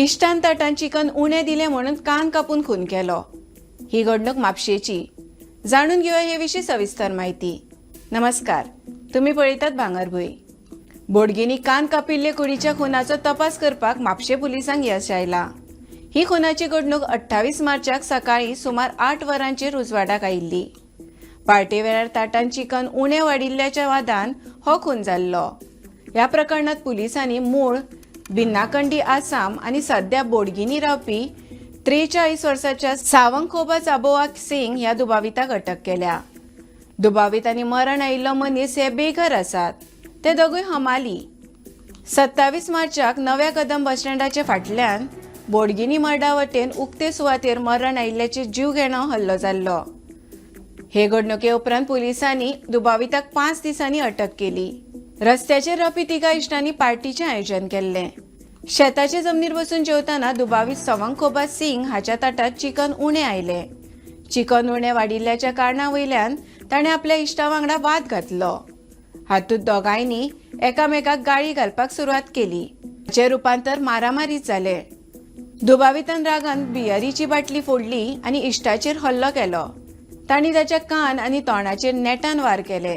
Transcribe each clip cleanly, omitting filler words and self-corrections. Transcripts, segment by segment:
इश्टान ताटान चिकन उणें दिलें म्हणून कान कापून खून केलो। ही घडणूक म्हापशेची। जाणून घेऊया हे विशीं सविस्तर माहिती। नमस्कार, तुम्ही पळयतात भांगरभूंय। बोडगिनी कान कापिल्ले कुडीच्या खुनाचो तपास करपाक म्हापशे पुलिसांक यश आयला। ही खुनाची घडणूक 28 मार्चाक सकाळी सुमार 8 वरांचेर उजवाडाक आयिल्ली। पार्टे वेळार ताटान चिकन उणें वाडिल्ल्याच्या वादान हो खून जाल्लो। ह्या प्रकरणात पुलिसांनी मूळ बिन्नाकंडी आसाम आणि सध्या बोडगिनी रावपी 43 वर्साच्या सावंतखोबा चाबोआ सिंग ह्या दुबाविताक अटक केल्या। दुबावित आनी मरण आयिल्लो मनीस हे बेघर आसात। ते दोगूय हमाली। 27 मार्चाक नव्या कदम बस स्टँडाच्या फाटल्यान बोडगिनी मर्डा वटेन उक्ते सुवातेर मरण आयिल्ल्याचे जीव घेणो हल्लो जाल्लो। हे घडणुके उपरांत पुलिसांनी दुबाविताक 5 दिसांनी अटक केली। रस्त्याचेर रावपी तिगा इश्टांनी पार्टीचें आयोजन केल्लें। शेताचे जमनीर बसून जेवताना दुबावित सावंतखोबा सिंग हाच्या ताटात चिकन उणें आयलें। चिकन उणें वाडिल्ल्याच्या कारणां वयल्यान ताणें आपल्या इश्टा वांगडा वाद घातलो। हातूंत दोगांयनी एकामेकाक गाळी घालपाक सुरवात केली। हाचें रुपांतर मारामारीत जालें। दुबावितान रागान बियरीची बाटली फोडली आनी इश्टाचेर हल्लो केलो। तांणी ताच्या कान आनी तोंडाचेर नेटान वार केले।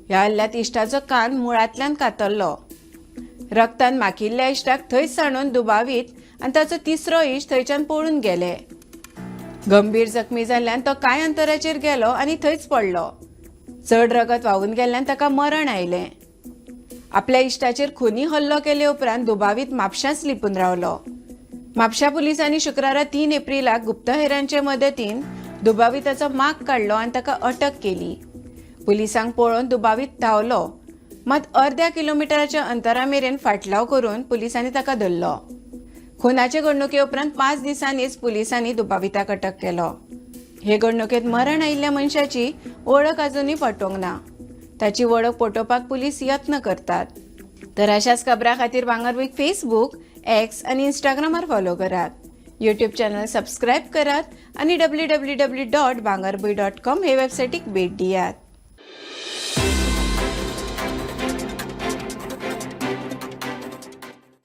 ह्या हल्ल्यांत इश्टाचो कान मुळांतल्यान कातरलो। रक्तान माखिल्ल्या इश्टाक थंयच सांडून दुबावीत आनी ताचो तिसरो इश्ट थंयच्यान पळून गेले। गंभीर जखमी जाल्ल्यान तो कांय अंतराचेर गेलो आनी थंयच पडलो। चड रगत व्हांवून गेल्ल्यान ताका मरण आयलें। आपल्या इश्टाचेर खुनी हल्लो केले उपरांत दुबावीत म्हापशांच लिपून रावलो। म्हापशा पुलिसांनी शुक्रारा 3 एप्रिलाक गुप्तहेरांचे मदतीन दुबाविताचो माग काडलो आनी ताका अटक केली। पुलिसांक पळोवन दुबावीत धांवलो, मात अर्ध्या किलोमिटराच्या अंतरा मेरेन फाटलाव करून पुलिसांनी ताका धरलो। खुनाचे घडणुके उपरांत 5 दिसांनीच पुलिसांनी दुबाविताक अटक केलो। हे घडणुकेंत मरण आयिल्ल्या मनशाची वळख अजूनही पटोवंक ना। ताची वळख पटोवपाक पुलीस यत्न करतात। तर अशाच खबरां खातीर भांगरभूंयक फेसबुक, एक्स आनी इंस्टाग्रामार फॉलो करात। यूट्यूब चॅनल सबस्क्राईब करात आणि www.bangarbuy.com हे वेबसाईटीक भेट दियात।